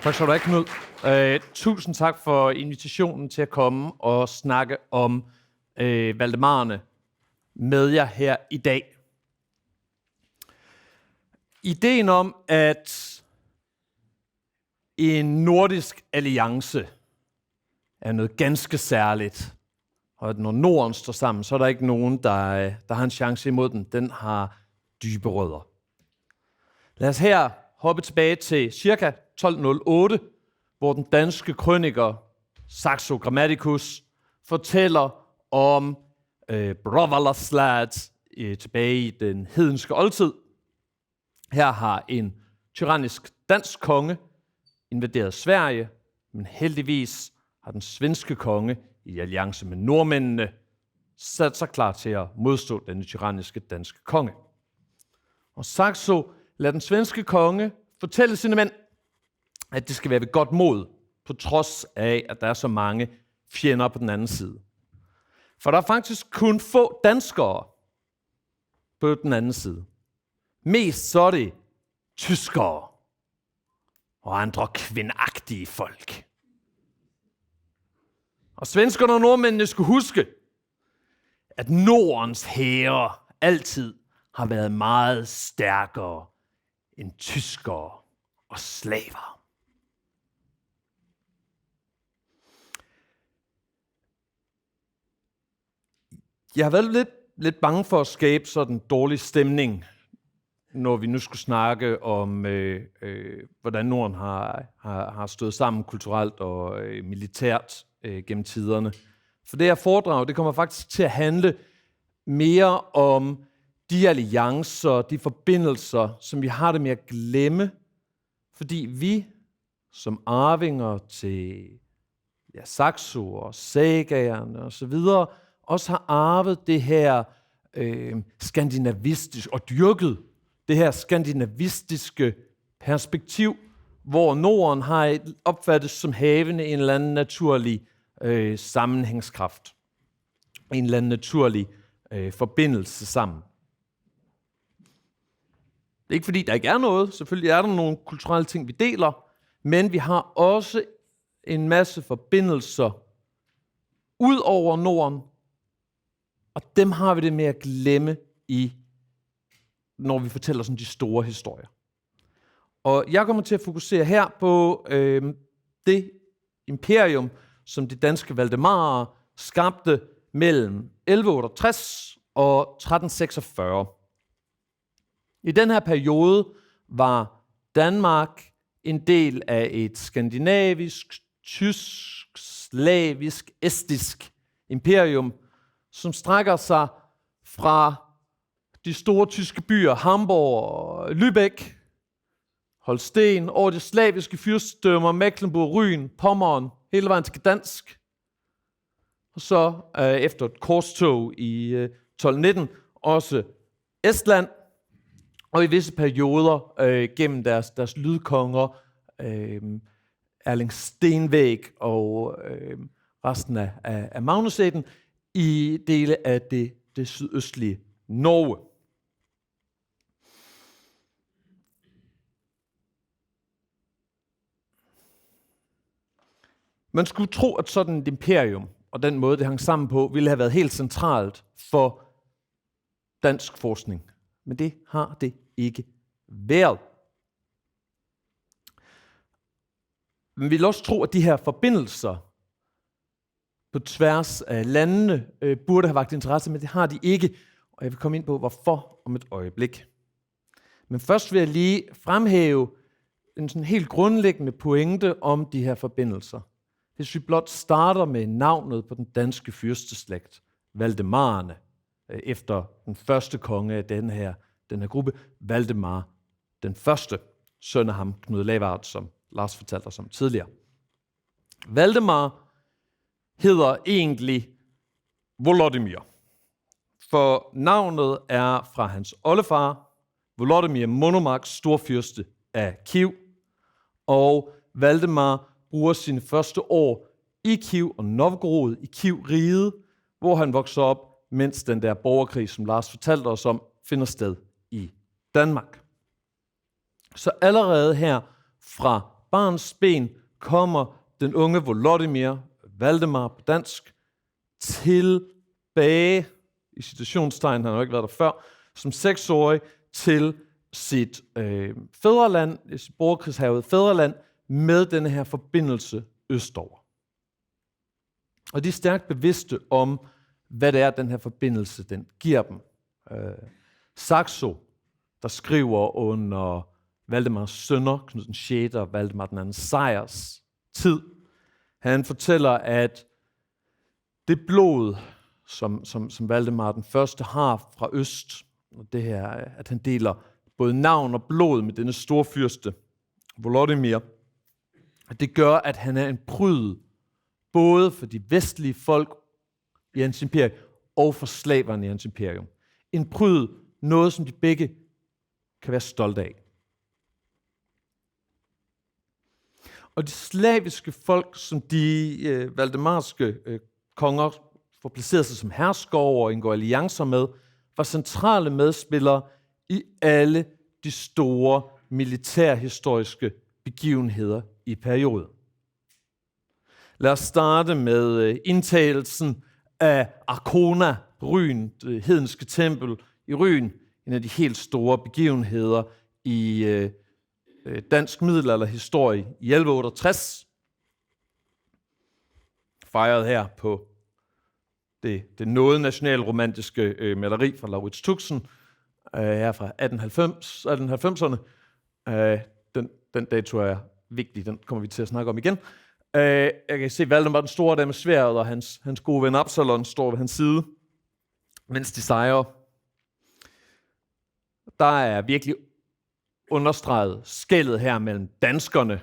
Tak skal du have, Knud. Tusind tak for invitationen til at komme og snakke om Valdemarerne med jer her i dag. Ideen om, at en nordisk alliance er noget ganske særligt, og at når Norden står sammen, så er der ikke nogen, der har en chance imod den. Den har dybe rødder. Lad os her hoppe tilbage til ca. 1208, hvor den danske krøniker Saxo Grammaticus fortæller om Bråvallaslad tilbage i den hedenske oldtid. Her har en tyrannisk dansk konge invaderet Sverige, men heldigvis har den svenske konge i alliance med nordmændene sat sig klar til at modstå denne tyranniske danske konge. Og Saxo lader den svenske konge fortælle sine mænd, at det skal være ved godt mod, på trods af, at der er så mange fjender på den anden side. For der er faktisk kun få danskere på den anden side. Mest så er det tyskere og andre kvindagtige folk. Og svenskerne og nordmændene skulle huske, at Nordens hære altid har været meget stærkere end tyskere og slaver. Jeg har været lidt bange for at skabe sådan en dårlig stemning, når vi nu skulle snakke om, hvordan Norden har stået sammen kulturelt og militært gennem tiderne. For det her foredrag, det kommer faktisk til at handle mere om de alliancer, de forbindelser, som vi har det med at glemme, fordi vi som arvinger til Saxo og sagaerne og så videre, også har arvet det her skandinavistiske og dyrket det her skandinavistiske perspektiv, hvor Norden har opfattet som havende en eller anden naturlig sammenhængskraft, en eller anden naturlig forbindelse sammen. Det er ikke fordi, der ikke er noget. Selvfølgelig er der nogle kulturelle ting, vi deler, men vi har også en masse forbindelser ud over Norden, og dem har vi det med at glemme når vi fortæller sådan de store historier. Og jeg kommer til at fokusere her på det imperium, som de danske Valdemarer skabte mellem 1168 og 1346. I den her periode var Danmark en del af et skandinavisk, tysk, slavisk, estisk imperium, som strækker sig fra de store tyske byer Hamburg, Lübeck, Holsten, over de slaviske fyrstedømmer, Mecklenburg, Ryn, Pommern, hele vejen til Gdansk. Og så efter et korstog i 1219 også Estland, og i visse perioder gennem deres lydkonger, Erling Stenvæg og resten af Magnusætten i dele af det sydøstlige Norge. Man skulle tro, at sådan et imperium og den måde, det hang sammen på, ville have været helt centralt for dansk forskning. Men det har det ikke været. Men vi vil også tro, at de her forbindelser på tværs af landene burde have vakt interesse, men det har de ikke. Og jeg vil komme ind på, hvorfor om et øjeblik. Men først vil jeg lige fremhæve en sådan helt grundlæggende pointe om de her forbindelser. Hvis vi blot starter med navnet på den danske fyrsteslægt, Valdemarerne, efter den første konge af den her gruppe, Valdemar den første, søn af ham, Knud Lavard, som Lars fortalte os om tidligere. Valdemar hedder egentlig Volodymyr, for navnet er fra hans oldefar, Volodymyr Monomakh, storfyrste af Kiev, og Valdemar bruger sine første år i Kiev og Novgorod i Kiev-riget, hvor han vokser op, mens den der borgerkrig, som Lars fortalte os om, finder sted i Danmark. Så allerede her fra barnsben kommer den unge Volodymyr, Valdemar på dansk, tilbage, i citationstegn, han har jo ikke været der før, som 6-årig til sit fædreland, sit borgerkrigshærgede fædreland, med denne her forbindelse østover. Og de er stærkt bevidste om, hvad det er, den her forbindelse, den giver dem. Saxo, der skriver under Valdemars sønner, Knud den 6. og Valdemar den 2. Sejrs tid, han fortæller, at det blod, som Valdemar den 1. har fra øst, og det her, at han deler både navn og blod med denne storfyrste, Volodymyr, det gør, at han er en pryd, både for de vestlige folk i hans imperium, og for slaverne i hans imperium. En pryd, noget som de begge kan være stolte af. Og de slaviske folk, som de valdemarske konger får placeret sig som herskere over og indgår alliancer med, var centrale medspillere i alle de store militærhistoriske begivenheder i perioden. Lad os starte med indtagelsen af Arkona, Ryen, det hedenske tempel i Ryen, en af de helt store begivenheder i dansk middelalderhistorie i 1168. Fejret her på det noget nationalromantiske maleri fra Laurits Tuxen, her fra 1890'erne. Den dato er vigtig, den kommer vi til at snakke om igen. Jeg kan se, Valdemar den Store der med sværdet, og hans gode ven Absalon står ved hans side, mens de sejrer. Der er virkelig understreget skellet her mellem danskerne,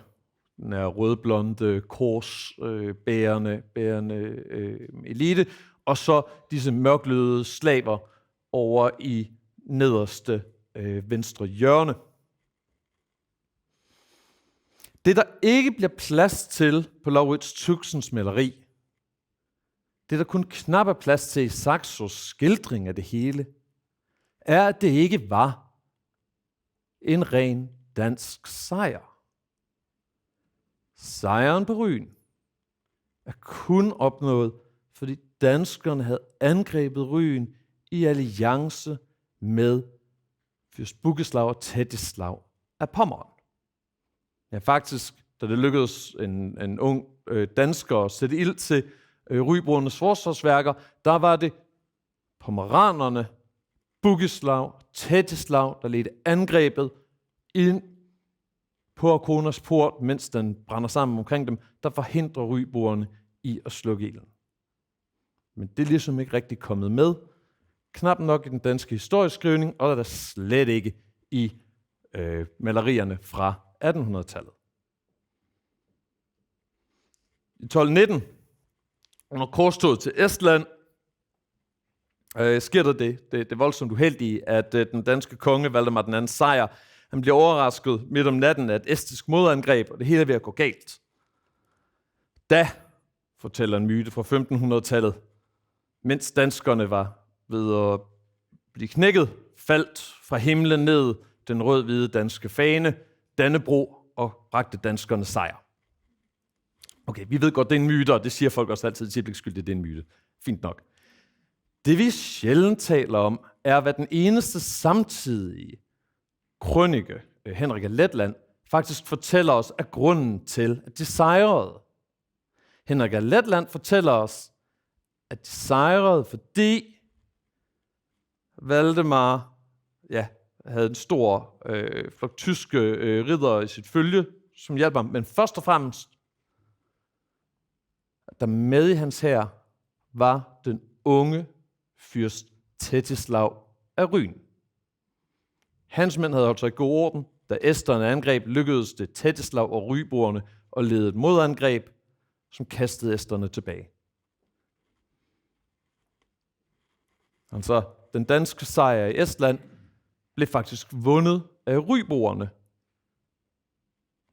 den er rødblonde, korsbærende elite, og så disse mørkløde slaver over i nederste venstre hjørne. Det, der ikke bliver plads til på Laurits Tuxens maleri, det, der kun knap er plads til i Saxos skildring af det hele, er, at det ikke var en ren dansk sejr. Sejren på Ryen er kun opnået, fordi danskerne havde angrebet Ryen i alliance med fyrst Bugislav og Tetislav af Pommern. Ja, faktisk, da det lykkedes en ung dansker at sætte ild til rybrugernes forsvarsværker, der var det pommeranerne, Bugislav, Tetislav, der ledte angrebet ind på Arkonas port, mens den brænder sammen omkring dem, der forhindrer rybruerne i at slukke ilden. Men det er ligesom ikke rigtig kommet med. Knap nok i den danske historieskrivning, og der er slet ikke i malerierne fra 1800-tallet. I 1219, under korstoget til Estland, sker der det voldsomt uheldige, at den danske konge, Valdemar den 2. Sejr, han bliver overrasket midt om natten af et estisk modangreb, og det hele er ved at gå galt. Da, fortæller en myte fra 1500-tallet, mens danskerne var ved at blive knækket, faldt fra himlen ned den rød-hvide danske fane, Dannebrog, og bragte danskerne sejr. Okay, vi ved godt, det er en myte, og det siger folk også altid, at det er en myte. Fint nok. Det vi sjældent taler om, er, hvad den eneste samtidige krønike, Henrik af Letland, faktisk fortæller os af grunden til, at de sejrede. Henrik af Letland fortæller os, at de sejrede, fordi Valdemar havde en stor flok tyske riddere i sit følge, som hjalp ham. Men først og fremmest, der med i hans hær var den unge fyrst Tetislav af Ryen. Hans mænd havde holdt sig i god orden. Da esterne angreb, lykkedes det Tetislav og rybruerne at lede et modangreb, som kastede esterne tilbage. Altså, den danske sejr i Estland blev faktisk vundet af rybruerne.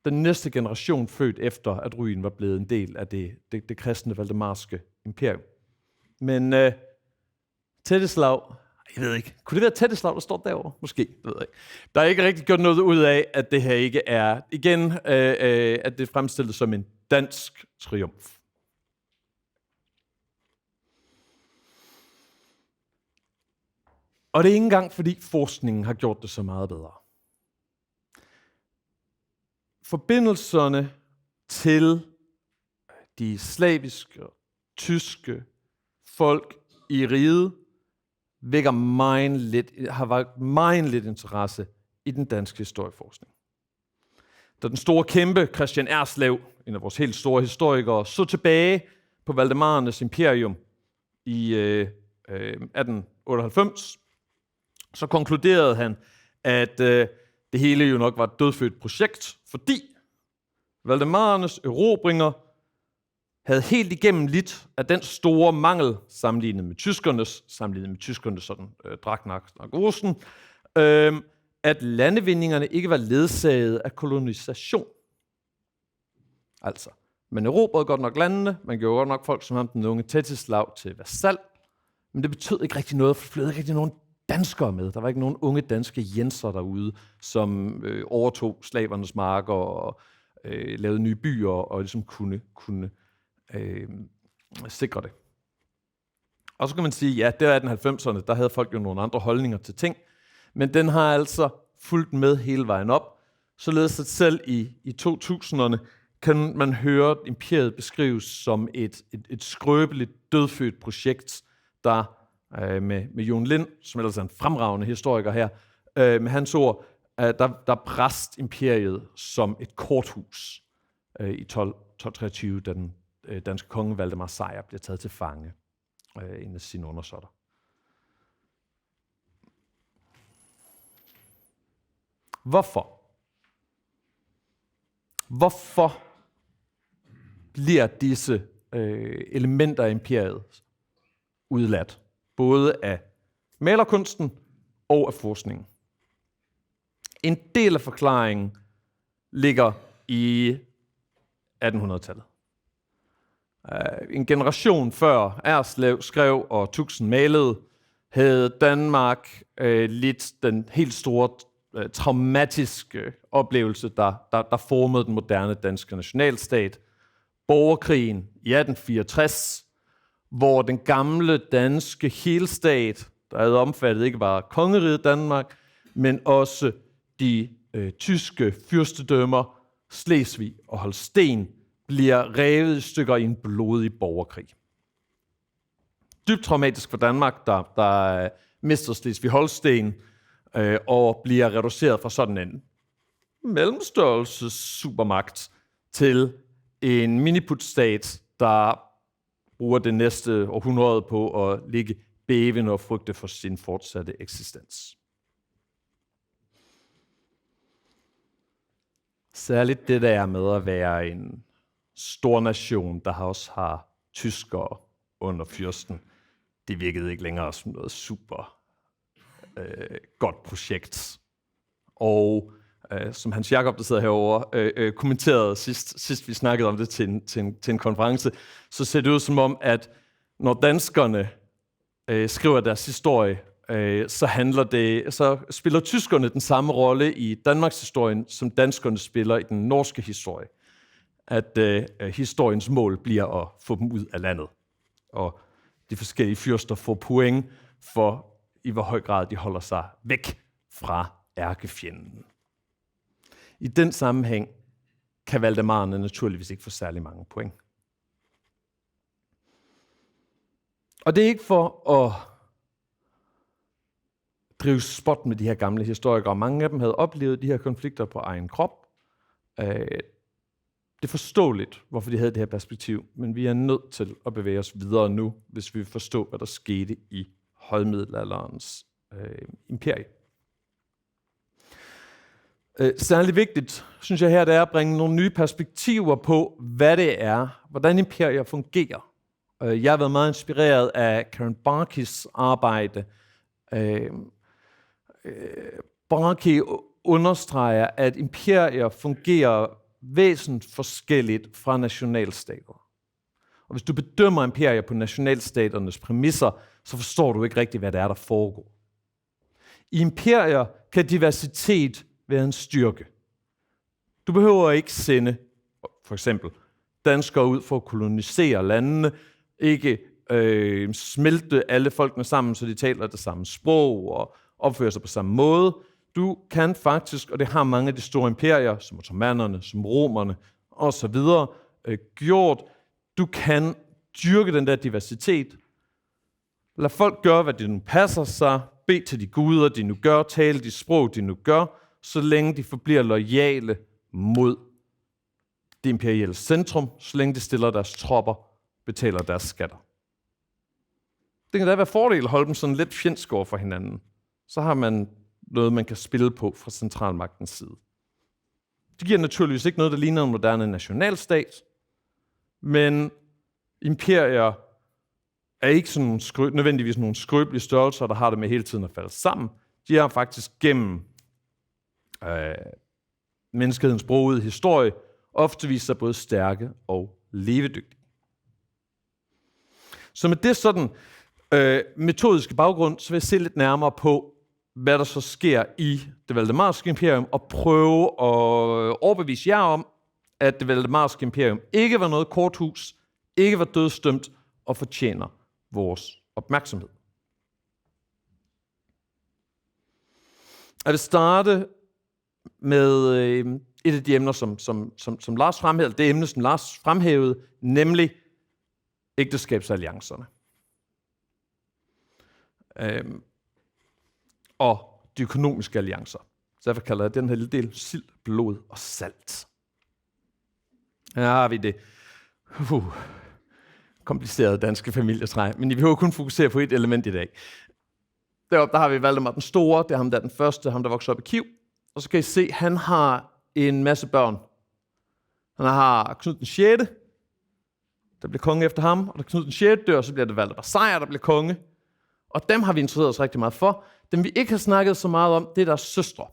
Den næste generation født efter, at Ryen var blevet en del af det kristne valdemarske imperium. Men Tetislav, Jeg ved ikke. Kunne det være Tætteslag, der står derovre? Måske, det ved jeg ikke. Der er ikke rigtig gjort noget ud af, at det her ikke er, igen, at det fremstilles som en dansk triumf. Og det er ikke engang, fordi forskningen har gjort det så meget bedre. Forbindelserne til de slaviske og tyske folk i riget har vækket meget lidt interesse i den danske historieforskning. Da den store kæmpe Christian Erslev, en af vores helt store historikere, så tilbage på Valdemarernes imperium i 1898, så konkluderede han, at det hele jo nok var et dødfødt projekt, fordi Valdemarernes erobringer havde helt igennem lidt af den store mangel, sammenlignet med tyskernes sådan Dragnarosen, at landevindingerne ikke var ledsaget af kolonisation. Altså, man erobrede godt nok landene, man gjorde godt nok folk som ham, den unge Tætteslag, til vasal, men det betød ikke rigtig noget, for der flød ikke rigtig nogen danskere med. Der var ikke nogen unge danske jenser derude, som overtog slavernes marker og lavede nye byer og ligesom kunne sikre det. Og så kan man sige, ja, det var 1890'erne, der havde folk jo nogle andre holdninger til ting, men den har altså fulgt med hele vejen op, således at selv i 2000'erne kan man høre imperiet beskrives som et skrøbeligt, dødfødt projekt, der med Jon Lind, som ellers er en fremragende historiker her, med hans ord, der brast imperiet som et korthus i 1223, da den danske konge Valdemar Sejr bliver taget til fange en af sine undersåtter. Hvorfor? Hvorfor bliver disse elementer af imperiet udladt? Både af malerkunsten og af forskningen. En del af forklaringen ligger i 1800-tallet. En generation før Erslev skrev og Tuxen malede, havde Danmark lidt den helt store traumatiske oplevelse, der formede den moderne danske nationalstat. Borgerkrigen i 1864, hvor den gamle danske helstat, der havde omfattet ikke bare kongeriget Danmark, men også de tyske fyrstedømmer, Slesvig og Holsten, bliver revet i stykker i en blodig borgerkrig. Dybt traumatisk for Danmark, der mister Slesvig-Holsten og bliver reduceret fra sådan en mellemstørrelses supermagt til en miniputstat, der bruger det næste århundrede på at ligge bævende og frygte for sin fortsatte eksistens. Særligt det der med at være en stor nation, der også har tyskere under fyrsten, det virkede ikke længere som noget super godt projekt. Og som Hans Jakob, der sidder herovre, kommenterede sidst vi snakkede om det til en konference, så ser det ud som om, at når danskerne skriver deres historie, så spiller tyskerne den samme rolle i Danmarks historien, som danskerne spiller i den norske historie. At historiens mål bliver at få dem ud af landet. Og de forskellige fyrster får point for, i hvor høj grad de holder sig væk fra ærkefjenden. I den sammenhæng kan Valdemarerne naturligvis ikke få særlig mange point. Og det er ikke for at drive spot med de her gamle historikere. Mange af dem havde oplevet de her konflikter på egen krop. Det er forståeligt, hvorfor de havde det her perspektiv, men vi er nødt til at bevæge os videre nu, hvis vi vil forstå, hvad der skete i højmiddelalderens imperie. Særligt vigtigt, synes jeg her, det er at bringe nogle nye perspektiver på, hvad det er, hvordan imperier fungerer. Jeg har været meget inspireret af Karen Barkeys arbejde. Barkey understreger, at imperier fungerer væsentligt forskelligt fra nationalstater. Og hvis du bedømmer imperier på nationalstaternes præmisser, så forstår du ikke rigtigt, hvad det er, der foregår. I imperier kan diversitet være en styrke. Du behøver ikke sende, for eksempel, danskere ud for at kolonisere landene, ikke smelte alle folkene sammen, så de taler det samme sprog og opfører sig på samme måde. Du kan faktisk, og det har mange af de store imperier, som ottomanerne, som romerne osv., gjort, du kan dyrke den der diversitet. Lad folk gøre, hvad de nu passer sig. Bed til de guder, de nu gør. Tale de sprog, de nu gør. Så længe de forbliver loyale mod det imperielle centrum. Så længe de stiller deres tropper, betaler deres skatter. Det kan da være fordel at holde dem sådan lidt fjendsk over for hinanden. Så har man noget, man kan spille på fra centralmagtens side. Det giver naturligvis ikke noget, der ligner en moderne nationalstat. Men imperier er ikke sådan nødvendigvis nogle skrøbelige størrelser, der har det med hele tiden at falde sammen. De har faktisk gennem menneskehedens brogede historie ofte vist sig både stærke og levedygtige. Så med det sådan metodiske baggrund, så vil jeg se lidt nærmere på, hvad der så sker i det valdemarske imperium, og prøve at overbevise jer om, at det valdemarske imperium ikke var noget korthus, ikke var dødsdømt og fortjener vores opmærksomhed. Jeg vil starte med et af de emner, som Lars fremhævede, det emne, som Lars fremhævede, nemlig ægteskabsalliancerne. Og de økonomiske alliancer. Så derfor kalder jeg den her lille del sild, blod og salt. Her har vi det komplicerede danske familietræ, men vi behøver kun fokusere på et element i dag. Deroppe der har vi Valdemar den Store, det er ham der den første, ham der voksede op i Kiev. Og så kan I se, han har en masse børn. Han har Knud den 6., der bliver konge efter ham, og da Knud den 6. dør, så bliver det Valdemar Sejr, der bliver konge. Og dem har vi interesseret os rigtig meget for. Dem vi ikke har snakket så meget om, det er deres søstre.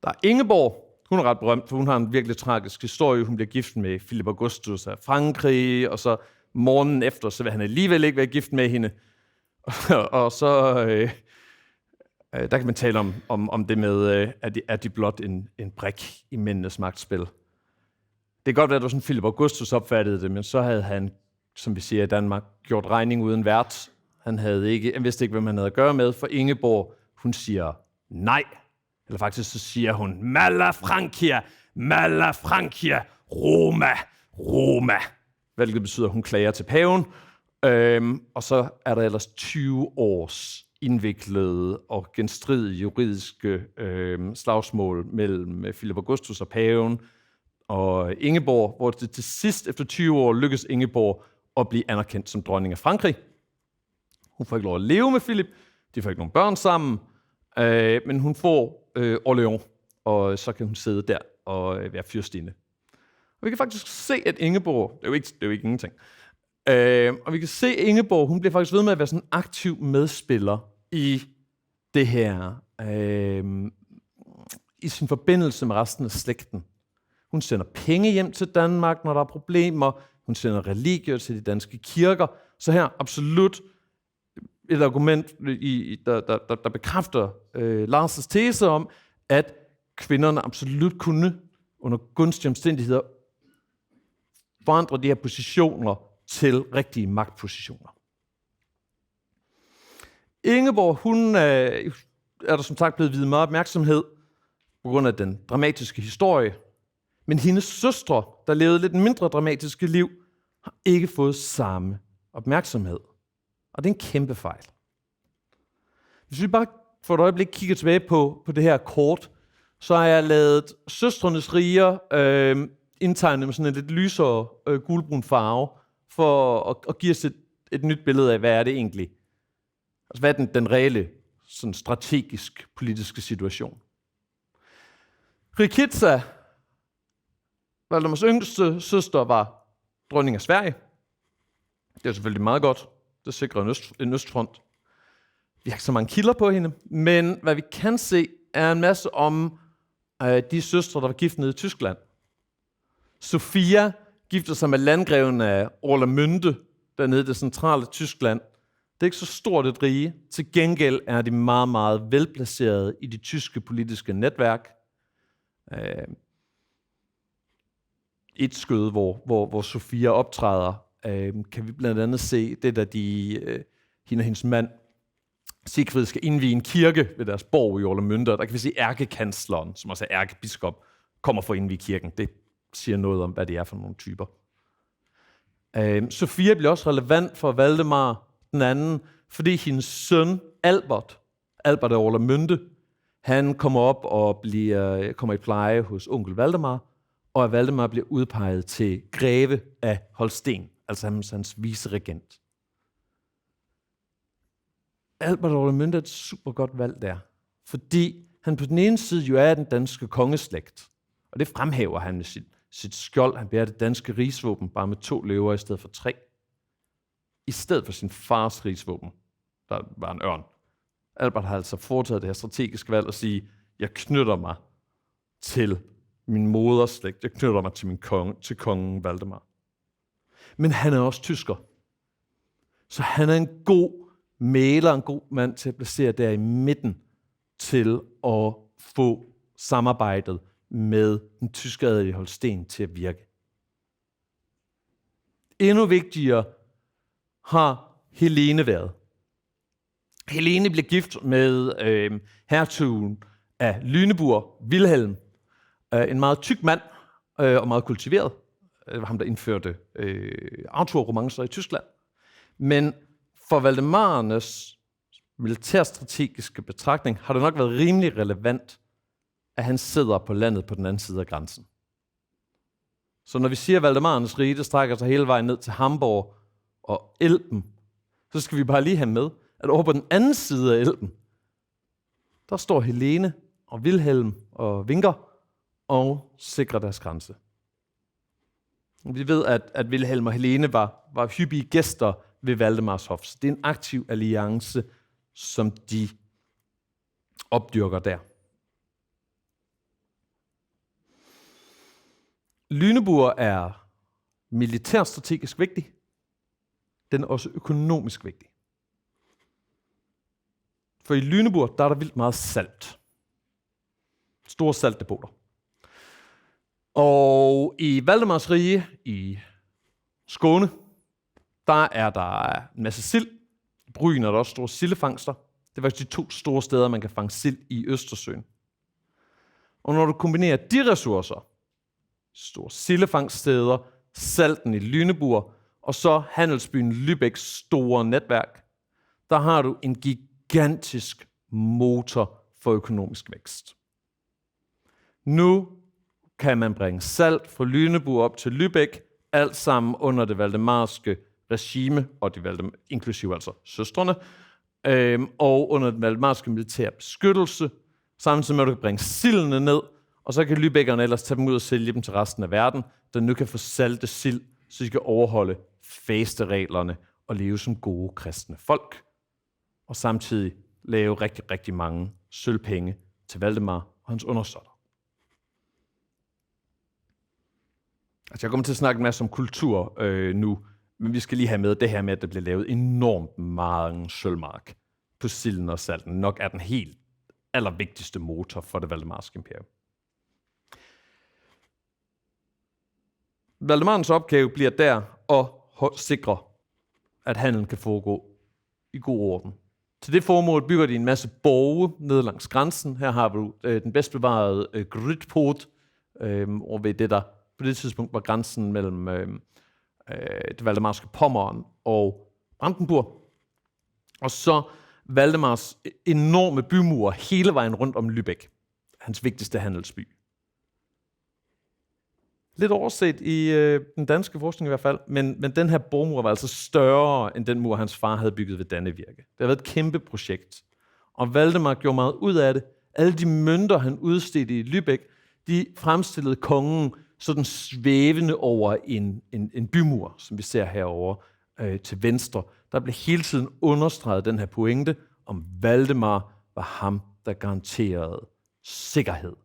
Der er Ingeborg. Hun er ret berømt, for hun har en virkelig tragisk historie. Hun bliver gift med Philip Augustus af Frankrig, og så morgenen efter, så vil han alligevel ikke være gift med hende. Og så der kan man tale om det med, er de blot en brik i mændenes magtspil. Det kan godt være, at det var sådan, Philip Augustus opfattede det, men så havde han, som vi siger i Danmark, gjort regning uden vært. Han vidste ikke, hvem han havde at gøre med, for Ingeborg, hun siger nej. Eller faktisk så siger hun, Mala Francia, Roma. Hvilket betyder, at hun klager til paven. Og så er der ellers 20 års indviklede og genstridige juridiske slagsmål mellem Philip Augustus og paven og Ingeborg, hvor det til sidst efter 20 år lykkes Ingeborg at blive anerkendt som dronning af Frankrig. Hun får ikke lov at leve med Philip, de får ikke nogen børn sammen, men hun får Orléans, og så kan hun sidde der og være fyrstinde. Og vi kan faktisk se, at Ingeborg, det er jo ikke ingenting, og vi kan se, at Ingeborg, hun bliver faktisk ved med at være sådan en aktiv medspiller i det her, i sin forbindelse med resten af slægten. Hun sender penge hjem til Danmark, når der er problemer. Hun sender religier til de danske kirker. Så her absolut et argument, der bekræfter Lars' tese om, at kvinderne absolut kunne under gunstige omstændigheder forandre de her positioner til rigtige magtpositioner. Ingeborg, hun er der som sagt blevet viet meget opmærksomhed på grund af den dramatiske historie, men hendes søstre, der levede lidt mindre dramatiske liv, har ikke fået samme opmærksomhed. Og det er en kæmpe fejl. Hvis vi bare for et øjeblik kigger tilbage på det her kort, så har jeg lavet søstrenes riger indtegnet med sådan en lidt lysere gulbrun farve, for at give os et nyt billede af, hvad er det egentlig? Altså, hvad er den reelle sådan strategisk politiske situation? Rikitza, Valdemars yngste søster, var dronning af Sverige. Det er selvfølgelig meget godt. Det sikrer en østfront. Vi har ikke så mange kilder på hende, men hvad vi kan se, er en masse om de søstre, der var gift nede i Tyskland. Sofia gifter sig med landgreven af Orlamünde, dernede i det centrale Tyskland. Det er ikke så stort et rige. Til gengæld er de meget, meget velplaceret i de tyske politiske netværk. Et skød, hvor Sofia optræder, kan vi blandt andet se det, da hende og hendes mand Siegfried skal indvie en kirke ved deres borg i Orlemünde. Der kan vi se ærkekansleren, som også er ærkebiskop, kommer for at indvie kirken. Det siger noget om, hvad det er for nogle typer. Sofia bliver også relevant for Valdemar den anden, fordi hendes søn Albert af Orlemünde, han kommer op og kommer i pleje hos onkel Valdemar, og at Valdemar bliver udpeget til greve af Holsten, altså hans viceregent. Albert af Orlemünde er et super godt valg der, fordi han på den ene side jo er den danske kongeslægt, og det fremhæver han med sit skjold. Han bærer det danske rigsvåben bare med 2 løver i stedet for 3. I stedet for sin fars rigsvåben, der var en ørn. Albert har altså foretaget det her strategiske valg at sige, jeg knytter mig til min moderslægt, jeg knytter mig til kongen Valdemar. Men han er også tysker. Så han er en god mægler, en god mand til at placere der i midten til at få samarbejdet med den tyske adelige Holsten til at virke. Endnu vigtigere har Helene været. Helene bliver gift med hertugen af Lüneburg, Wilhelm. En meget tyk mand og meget kultiveret. Det var ham, der indførte autorromancer i Tyskland. Men for Valdemarernes militærstrategiske betragtning har det nok været rimelig relevant, at han sidder på landet på den anden side af grænsen. Så når vi siger, at Valdemarernes rige, det strækker sig hele vejen ned til Hamburg og Elben, så skal vi bare lige have med, at over på den anden side af Elben, der står Helene og Wilhelm og Winker og sikrer deres grænse. Vi ved, at Wilhelm og Helene var hyppige gæster ved Valdemars hof. Så det er en aktiv alliance, som de opdyrker der. Lüneburg er militærstrategisk vigtig. Den er også økonomisk vigtig. For i Lüneburg, der er der vildt meget salt. Store saltdepoter. Og i Valdemars rige, i Skåne, der er der en masse sild. I Bryn er der også store sildefangster. Det er faktisk de 2 store steder, man kan fange sild i Østersøen. Og når du kombinerer de ressourcer, store sildefangststeder, salten i Lüneburg, og så handelsbyen Lübecks store netværk, der har du en gigantisk motor for økonomisk vækst. Nu kan man bringe salt fra Lüneburg op til Lübeck, alt sammen under det valdemarske regime, og inklusive altså søstrene, og under den valdemarske militære beskyttelse, samtidig med at du kan bringe sildene ned, og så kan lübeckerne ellers tage dem ud og sælge dem til resten af verden, der nu kan få salte sild, så de kan overholde fastereglerne og leve som gode kristne folk, og samtidig lave rigtig, rigtig mange sølvpenge til Valdemar og hans undersåtter. Altså jeg kommer til at snakke en masse om kultur nu, men vi skal lige have med det her med, at der bliver lavet enormt mange sølvmark på silden og salten. Nok er den helt allervigtigste motor for det valdemarske imperium. Valdemarens opgave bliver der at sikre, at handelen kan foregå i god orden. Til det formål bygger de en masse borge ned langs grænsen. Her har du den bedst bevarede Grütpoort, og ved det der på det tidspunkt var grænsen mellem det valdemarske Pommern og Brandenburg. Og så Valdemars enorme bymur hele vejen rundt om Lübeck, hans vigtigste handelsby. Lidt overset i den danske forskning i hvert fald, men den her borgmur var altså større end den mur, hans far havde bygget ved Dannevirke. Det har været et kæmpe projekt, og Valdemar gjorde meget ud af det. Alle de mønter, han udstedte i Lübeck, de fremstillede kongen sådan svævende over en bymur, som vi ser herovre til venstre. Der blev hele tiden understreget den her pointe, om Valdemar var ham, der garanterede sikkerhed,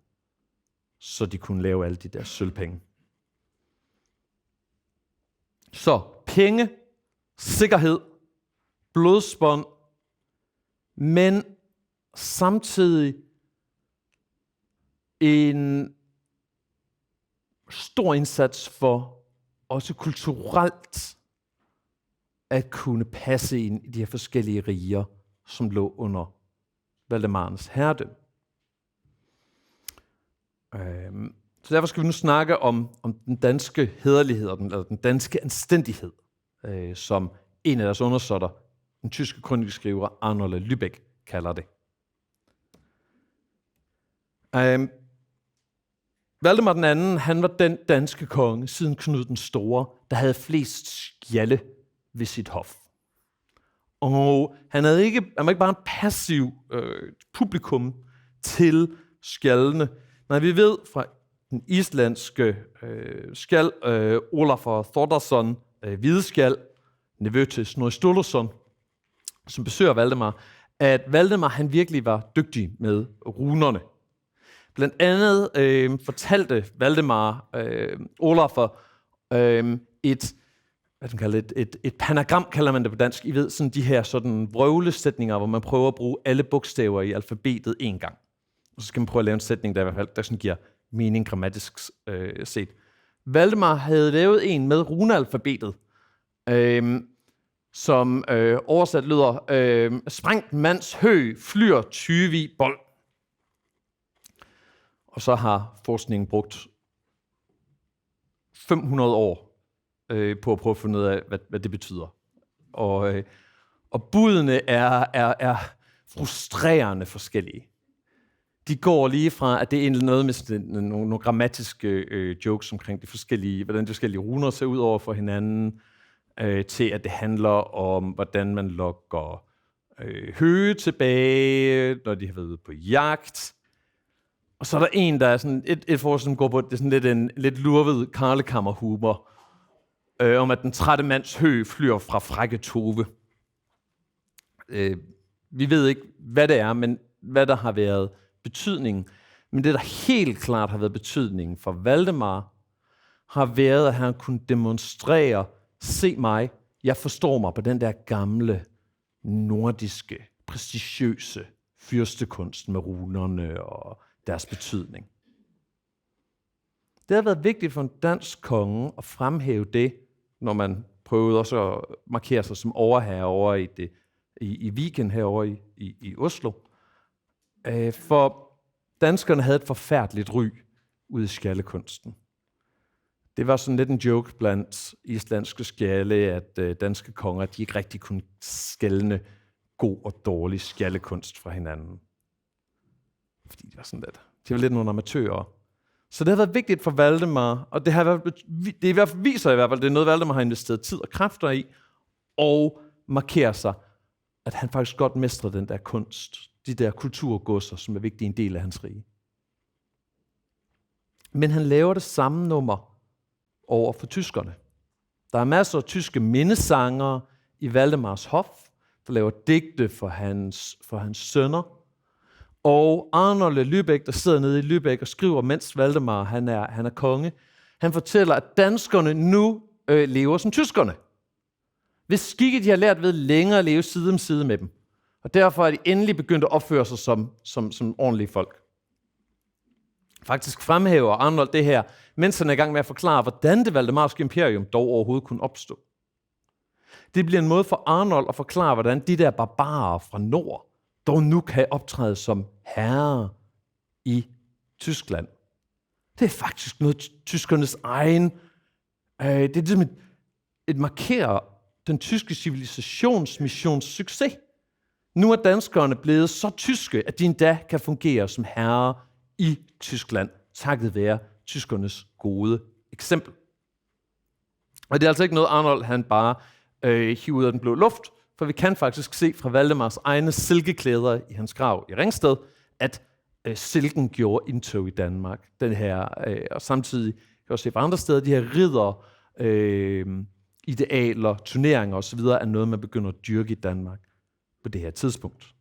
så de kunne lave alle de der sølvpenge. Så penge, sikkerhed, blodsbånd, men samtidig en stor indsats for også kulturelt at kunne passe ind i de her forskellige riger, som lå under Valdemarens herredømme. Så derfor skal vi nu snakke om den danske hæderlighed, eller den danske anstændighed, som en af deres undersåtter, den tyske krønikeskriver Arnold Lübeck, kalder det. Valdemar den anden, han var den danske konge siden Knud den Store, der havde flest skjalde ved sit hof. Og han var ikke bare en passiv publikum til skjaldene. Nej, vi ved fra den islandske skjald, Olafur Þórðarson, hvideskjald, nevø til Snorri Sturluson, som besøger Valdemar, at Valdemar han virkelig var dygtig med runerne. Blandt andet fortalte Valdemar Olafur et panagram, kalder man det på dansk. I ved, sådan de her sådan vrøvlesætninger, hvor man prøver at bruge alle bogstaver i alfabetet en gang. Og så skal man prøve at lave en sætning, der i hvert fald der sådan giver mening grammatisk set. Valdemar havde lavet en med runealfabetet, som oversat lyder, sprængt mands hø, flyr 20 bold. Og så har forskningen brugt 500 år på at prøve at finde ud af, hvad det betyder. Og budene er frustrerende forskellige. De går lige fra, at det er egentlig noget med nogle grammatiske jokes omkring hvordan de forskellige runer ser ud over for hinanden, til at det handler om, hvordan man lokker høge tilbage, når de har været ude på jagt. Og så er der en, der er sådan et forhold, som går på, det er sådan en lidt lurvet karlekammerhumor, om at den trætte mands hø flyr fra frække Tove. Vi ved ikke, hvad det er, men hvad der har været betydningen. Men det, der helt klart har været betydningen for Valdemar, har været, at han kunne demonstrere, se mig, jeg forstår mig på den der gamle, nordiske, prestigiøse fyrstekunst med runerne og deres betydning. Det har været vigtigt for en dansk konge at fremhæve det, når man prøvede også at markere sig som overherre over i Viken herovre i Oslo. For danskerne havde et forfærdeligt ry ude i skjaldekunsten. Det var sådan lidt en joke blandt islandske skjalde, at danske konger de ikke rigtig kunne skelne god og dårlig skjaldekunst fra hinanden. Fordi det var sådan lidt. De var lidt nogle amatører. Så det har været vigtigt for Valdemar, og viser i hvert fald, det er noget, Valdemar har investeret tid og kræfter i, og markerer sig, at han faktisk godt mestrer den der kunst, de der kulturgodser, som er vigtige en del af hans rige. Men han laver det samme nummer over for tyskerne. Der er masser af tyske mindesangere i Valdemars hof, der laver digte for hans sønner. Og Arnold Lübeck, der sidder nede i Lübeck og skriver, mens Valdemar han er konge, han fortæller, at danskerne nu lever som tyskerne. Hvis skikke de har lært ved længere at leve side om side med dem. Og derfor er de endelig begyndt at opføre sig som ordentlige folk. Faktisk fremhæver Arnold det her, mens han er i gang med at forklare, hvordan det valdemarske imperium dog overhovedet kunne opstå. Det bliver en måde for Arnold at forklare, hvordan de der barbarer fra nord dog nu kan optræde som herrer i Tyskland. Det er faktisk noget tyskernes egen. Det er ligesom et markerer den tyske civilisationsmissions succes. Nu er danskerne blevet så tyske, at de endda kan fungere som herrer i Tyskland, takket være tyskernes gode eksempel. Og det er altså ikke noget, Arnold han bare hiver ud af den blå luft, for vi kan faktisk se fra Valdemars egne silkeklæder i hans grav i Ringsted, at silken gjorde indtog i Danmark. Den her, og samtidig kan vi også se fra andre steder, de her ridder, idealer, turneringer osv. er noget, man begynder at dyrke i Danmark på det her tidspunkt.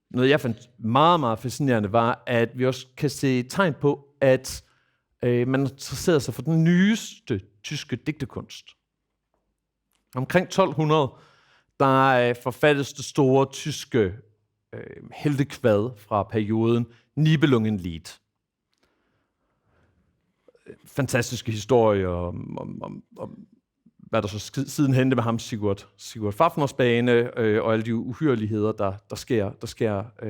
Noget, jeg fandt meget, meget fascinerende, var, at vi også kan se tegn på, at man interesserede sig for den nyeste tyske digtekunst. Omkring 1200, der forfattes det store tyske heltekvad fra perioden Nibelungenlied. Fantastiske historier om hvad der så siden hente med ham, Sigurd Fafnersbane, og alle de uhyreligheder, der sker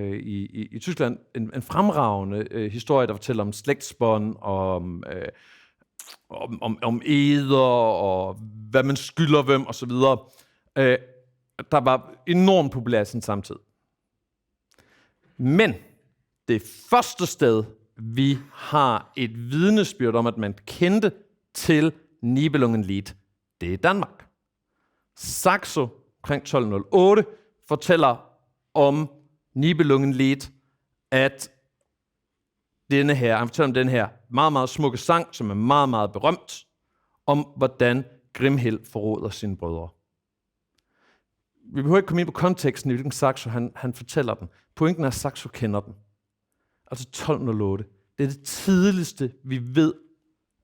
i Tyskland. En fremragende historie, der fortæller om slægtsbånd, om eder, og hvad man skylder hvem, osv. Der var enormt populær i sin samtid. Men det første sted, vi har et vidnesbyrd om, at man kendte til Nibelungenlied, det er Danmark. Saxo omkring 1208 fortæller om Nibelungenlied, at han fortæller om den her meget, meget smukke sang, som er meget, meget berømt, om hvordan Grimhild forråder sine brødre. Vi behøver ikke komme ind på konteksten, i hvilken Saxo han fortæller den. Pointen er, at Saxo kender den. Altså 1208. Det er det tidligste, vi ved,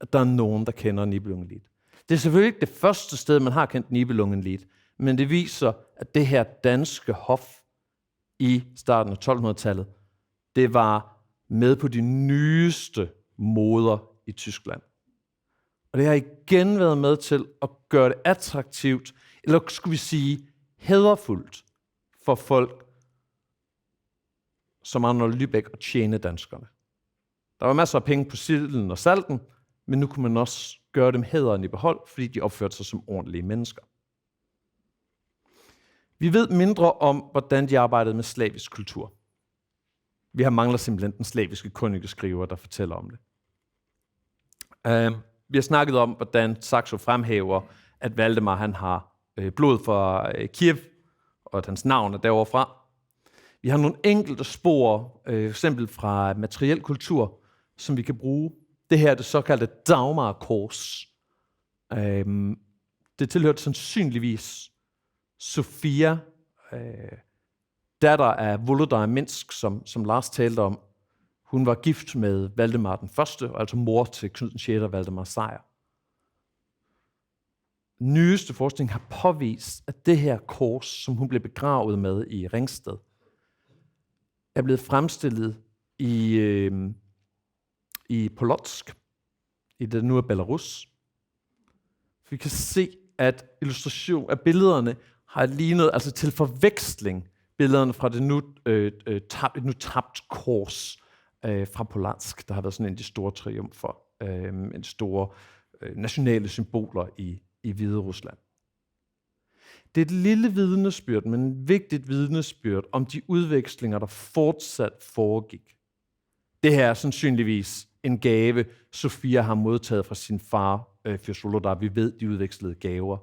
at der er nogen, der kender Nibelungenlied. Det er selvfølgelig ikke det første sted, man har kendt Nibelungenlied, men det viser, at det her danske hof i starten af 1200-tallet, det var med på de nyeste moder i Tyskland. Og det har igen været med til at gøre det attraktivt, eller skulle vi sige hæderfuldt for folk som Arnold Lübeck at tjene danskerne. Der var masser af penge på silden og salten, men nu kunne man også gøre dem hæderen i behold, fordi de opførte sig som ordentlige mennesker. Vi ved mindre om, hvordan de arbejdede med slavisk kultur. Vi mangler simpelthen den slaviske krønikeskriver, der fortæller om det. Vi har snakket om, hvordan Saxo fremhæver, at Valdemar han har blod fra Kiev, og at hans navn er derovre fra. Vi har nogle enkelte spor, eksempel fra materiel kultur, som vi kan bruge. Det her er det såkaldte Dagmarkors. Det tilhørte sandsynligvis Sofia, datter af Volodymyr Minsk, som Lars talte om. Hun var gift med Valdemar den Første, altså mor til Knud den 6. og Valdemar Sejr. Nyeste forskning har påvist, at det her kors, som hun blev begravet med i Ringsted, er blevet fremstillet i Polotsk, i det nu er Belarus. Vi kan se, at illustration af billederne har lignet, altså til forveksling, billederne fra det nu tabt kors fra Polotsk, der har været sådan en af de store triumfer, en store nationale symboler i Hvide Rusland. Det er et lille vidnesbyrd, men et vigtigt vidnesbyrd om de udvekslinger, der fortsat foregik. Det her er sandsynligvis en gave, Sofia har modtaget fra sin far, Fyrst Volodar. Vi ved, de udvekslede gaver.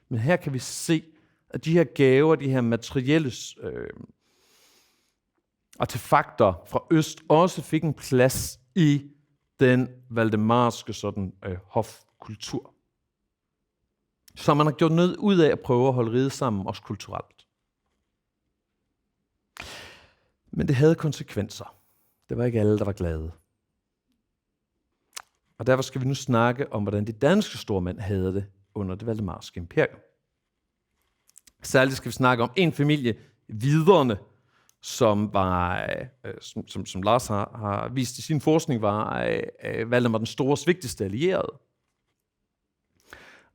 Men her kan vi se, at de her gaver, de her materielle artefakter fra øst, også fik en plads i den valdemarske hofkultur. Så man har gjort noget ud af at prøve at holde riget sammen, også kulturelt. Men det havde konsekvenser. Det var ikke alle, der var glade. Og derfor skal vi nu snakke om, hvordan de danske stormænd havde det under det valdemarske imperium. Særligt skal vi snakke om en familie, Hviderne, som Lars har vist i sin forskning, var Valdemar den Stores vigtigste allierede.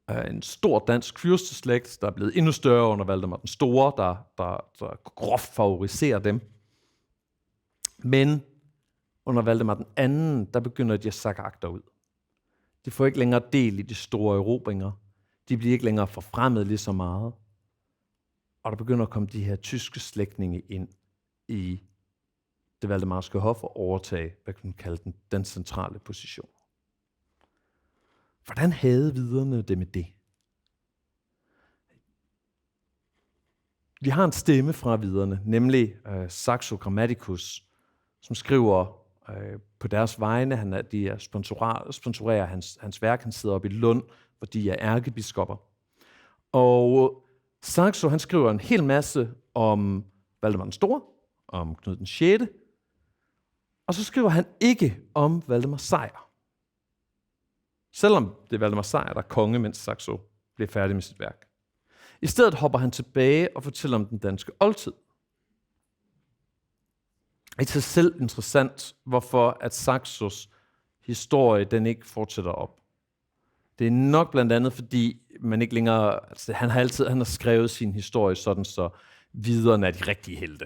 En stor dansk fyrsteslægt, der er blevet endnu større under Valdemar den Store, der groft favoriserer dem. Men under Valdemar den Anden, der begynder de at sakke agterud. De får ikke længere del i de store erobringer. De bliver ikke længere forfremmet lige så meget. Og der begynder at komme de her tyske slægtninge ind i det valdemarske hof og overtage, hvad kan man kalde den centrale position. Hvordan havde Hviderne det med det? Vi har en stemme fra Hviderne, nemlig Saxo Grammaticus, som skriver på deres vegne. De sponsorerer hans værk. Han sidder oppe i Lund, hvor de er ærkebiskopper. Og Saxo, han skriver en hel masse om Valdemar den Store, om Knud den 6. Og så skriver han ikke om Valdemar Sejr. Selvom det er Valdemar Sejr, der er konge, mens Saxo bliver færdig med sit værk. I stedet hopper han tilbage og fortæller om den danske oldtid. Det er til selv interessant, hvorfor at Saxos historie den ikke fortsætter op. Det er nok blandt andet, fordi man ikke længere... Altså, han har skrevet sin historie sådan, så viderne er de rigtige helte,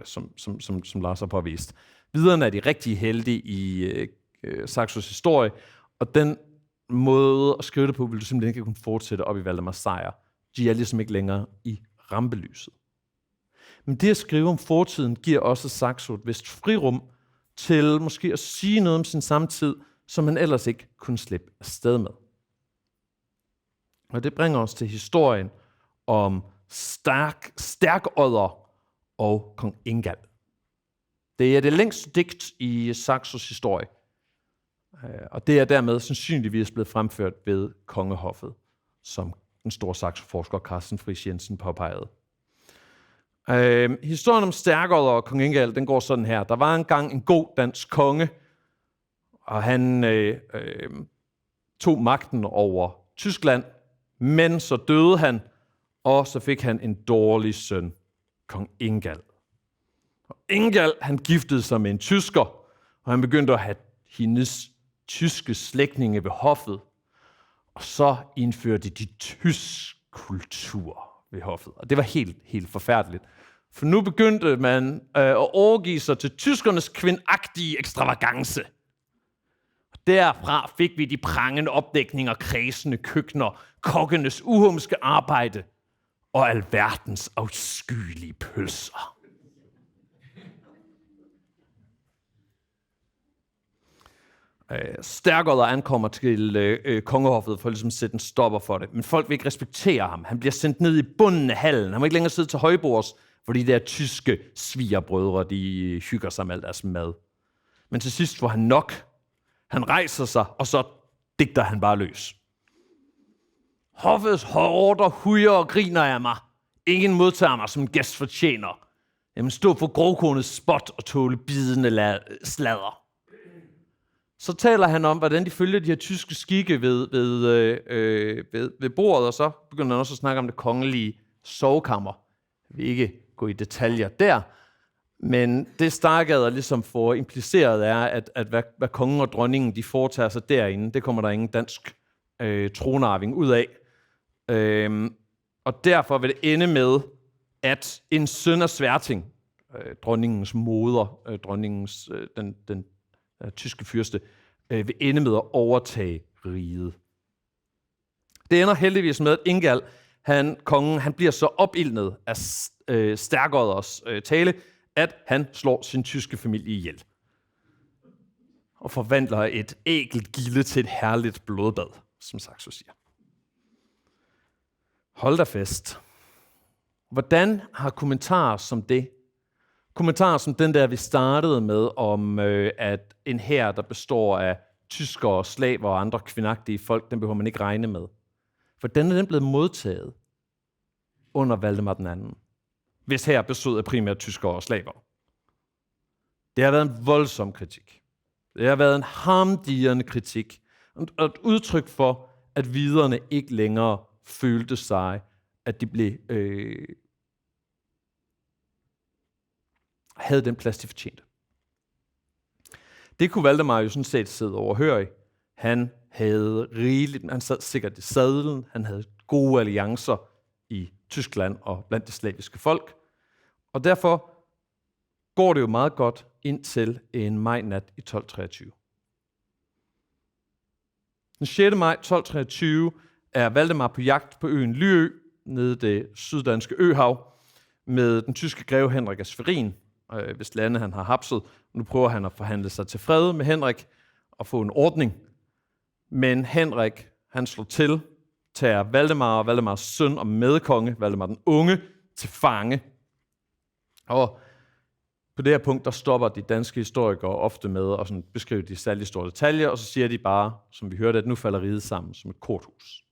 som Lars har påvist. Viderne er de rigtige helte i Saxos historie, og den måde at skrive det på, vil du simpelthen ikke kunne fortsætte op i Valdemars sejr. De er ligesom ikke længere i rampelyset. Men det at skrive om fortiden giver også Saxo et vist frirum til måske at sige noget om sin samtid, som man ellers ikke kunne slippe afsted med. Og det bringer os til historien om Stærkodder og kong Ingjald. Det er det længste digt i Saxos historie, og det er dermed sandsynligvis blevet fremført ved kongehoffet, som den store saxoforsker Carsten Friis Jensen påpegede. Historien om Stærkodder og kong Ingjald, den går sådan her. Der var engang en god dansk konge, og han tog magten over Tyskland, men så døde han, og så fik han en dårlig søn, kong Ingjald. Og Ingjald, han giftede sig med en tysker, og han begyndte at have hendes tyske slægtninge ved hoffet, og så indførte de tysk kultur ved hoffet. Og det var helt forfærdeligt. For nu begyndte man at overgive sig til tyskernes kvindagtige ekstravagance. Derfra fik vi de prangende opdækninger, kredsende køkkener, kokkenes uhumske arbejde og alverdens afskyelige pølser. Stærkodder ankommer til kongehoffet for at ligesom sætte en stopper for det. Men folk vil ikke respektere ham. Han bliver sendt ned i bunden af hallen. Han må ikke længere sidde til højbords, hvor de der tyske svigerbrødre, de hygger sig med alt deres mad. Men til sidst får han nok. Han rejser sig, og så digter han bare løs. Hoffets horder hujer og griner af mig. Ingen modtager mig som en gæst fortjener. Jeg må stå for grovkornets spot og tåle bidende sladder. Så taler han om, hvordan de følger de her tyske skikke ved bordet, og så begynder han også at snakke om det kongelige sovekammer. Jeg vil ikke gå i detaljer der, men det Stærkodder ligesom får impliceret er, at hvad kongen og dronningen de foretager sig derinde, det kommer der ingen dansk tronarving ud af. Og derfor vil det ende med, at en søn af Sverting, dronningens moder, den tyske fyrste, vil ende med at overtage riget. Det ender heldigvis med, at Ingjald, kongen, han bliver så opildnet af Stærkodders tale, at han slår sin tyske familie ihjel. Og forvandler et ægelt gilde til et herligt blodbad, som Saxo siger. Hold da fest. Hvordan har kommentarer som det, kommentarer som den der, vi startede med, om at en hær, der består af tyskere, slaver og andre kvindagtige folk, den behøver man ikke regne med. Hvordan er den blevet modtaget under Valdemar den anden, hvis her bestod af primært tyskere og slaver? Det har været en voldsom kritik. Det har været en harmdirrende kritik. Og et udtryk for, at viderne ikke længere følte sig, at de blev havde den plads, de fortjente. Det kunne Valdemar jo sådan set sidde overhørig. Han havde rigeligt, han sad sikkert i sadlen, han havde gode alliancer i Tyskland og blandt de slaviske folk. Og derfor går det jo meget godt indtil en majnat i 1223. Den 6. maj 1223 er Valdemar på jagt på øen Lyø, nede i det syddanske øhav, med den tyske greve Henrik af Schwerin, hvis lande han har hapset. Nu prøver han at forhandle sig til fred med Henrik og få en ordning. Men Henrik, han slår til, tager Valdemar og Valdemars søn og medkonge, Valdemar den unge, til fange. Og på det her punkt, der stopper de danske historikere ofte med at sådan beskrive de særlig store detaljer, og så siger de bare, som vi hørte, at nu falder riget sammen som et korthus.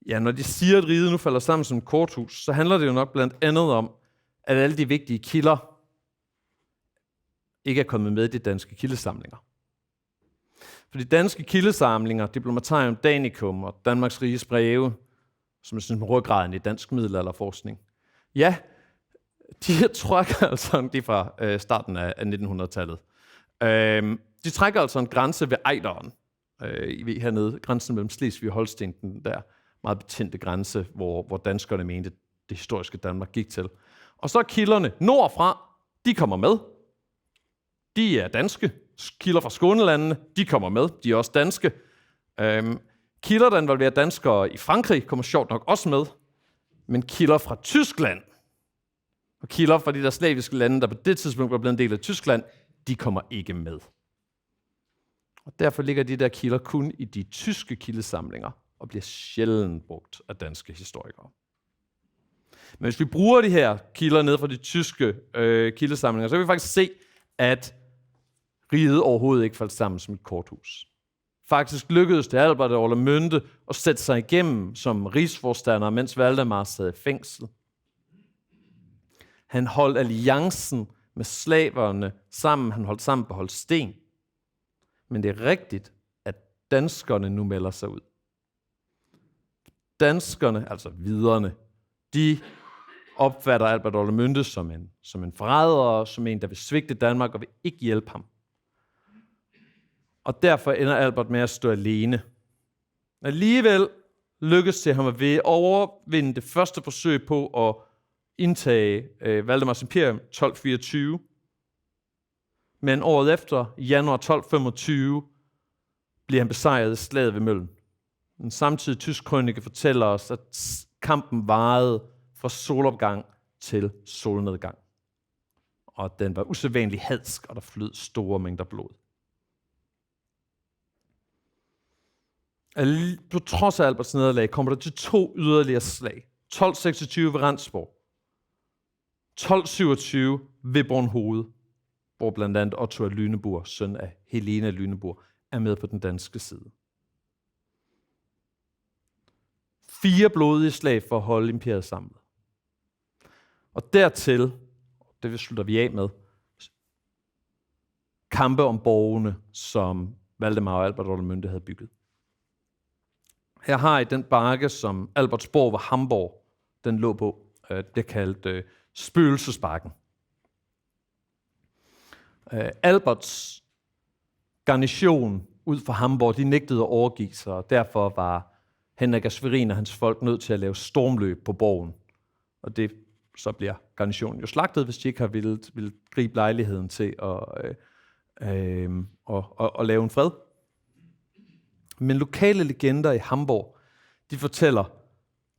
Ja, når de siger, at riget nu falder sammen som et korthus, så handler det jo nok blandt andet om, at alle de vigtige kilder ikke er kommet med i de danske kildesamlinger. For de danske kildesamlinger, Diplomatarium Danicum og Danmarks Riges breve, som er sådan ryggraden i dansk middelalderforskning. Ja, de her trækker altså, de er fra starten af 1900-tallet. De trækker altså en grænse ved Ejderen. I ved hernede, grænsen mellem Slesvig og Holsten, den der meget betændte grænse, hvor danskerne mente, det historiske Danmark gik til. Og så er kilderne nordfra, de kommer med. De er danske. Kilder fra Skånelandene, de kommer med. De er også danske. Kilder, der involverer danskere i Frankrig, kommer sjovt nok også med. Men kilder fra Tyskland, og kilder fra de der slaviske lande, der på det tidspunkt var blevet en del af Tyskland, de kommer ikke med. Og derfor ligger de der kilder kun i de tyske kildesamlinger, og bliver sjældent brugt af danske historikere. Men hvis vi bruger de her kilder ned fra de tyske kildesamlinger, så kan vi faktisk se, at riget overhovedet ikke faldt sammen som et korthus. Faktisk lykkedes det Albert af Orlamünde at sætte sig igennem som rigsforstander, mens Valdemar sad i fængsel. Han holdt alliancen med slaverne sammen. Han holdt sammen på Holsten. Men det er rigtigt, at danskerne nu melder sig ud. Danskerne, altså hviderne, de opfatter Albert Orlamünde som en forræder, som en, der vil svigte Danmark og vil ikke hjælpe ham. Og derfor ender Albert med at stå alene. Alligevel lykkes det ham at overvinde det første forsøg på at indtage Valdemars imperium 1224. Men året efter, i januar 1225, bliver han besejret i slaget ved Møllen. En samtidig tysk krønike fortæller os, at kampen varede fra solopgang til solnedgang. Og den var usædvanlig hadsk, og der flød store mængder blod. På trods af Alberts nederlag kommer der til 2 yderligere slag. 1226 ved Rendsborg. 1227 ved Bornhoved, hvor blandt andet Otto af Lüneburg, søn af Helena Lüneburg, er med på den danske side. 4 blodige slag for at holde imperiet samlet. Og dertil, det slutter vi af med, kampe om borgene, som Valdemar og Albert Orlamünde havde bygget. Her har I den bakke, som Albertsborg ved Hamborg, den lå på, det er kaldt Spøgelsesbakken. Alberts garnison ud fra Hamborg, de nægtede at overgive sig, og derfor var Henrik af Schwerin og hans folk nødt til at lave stormløb på borgen. Og det så bliver garnisonen jo slagtet, hvis de ikke har ville gribe lejligheden til at lave en fred. Men lokale legender i Hamborg, de fortæller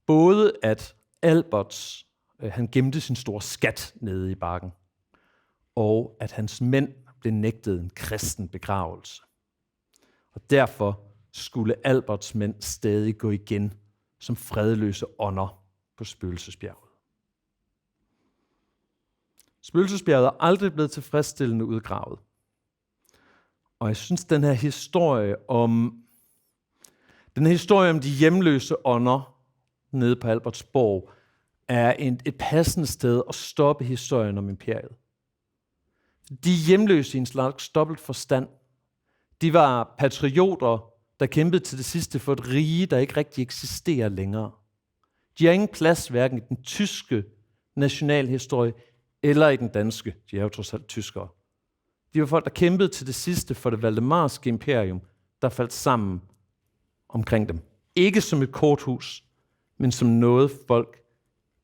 både, at Albert han gemte sin store skat nede i bakken, og at hans mænd blev nægtet en kristen begravelse. Og derfor skulle Alberts mænd stadig gå igen som fredløse ånder på Spøgelsesbjerget. Spøgelsesbjerget er aldrig blevet tilfredsstillende udgravet. Og jeg synes, den her historie om de hjemløse ånder nede på Albertsborg er et passende sted at stoppe historien om imperiet. De hjemløse i en slags dobbelt forstand. De var patrioter, der kæmpede til det sidste for et rige, der ikke rigtig eksisterer længere. De har ingen plads hverken i den tyske nationalhistorie eller i den danske. De er jo trods alt tyskere. De var folk, der kæmpede til det sidste for det valdemarske imperium, der faldt sammen omkring dem. Ikke som et korthus, men som noget folk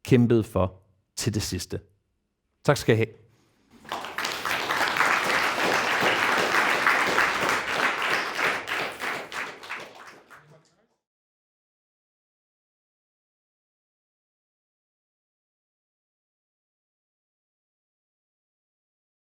kæmpede for til det sidste. Tak skal I have.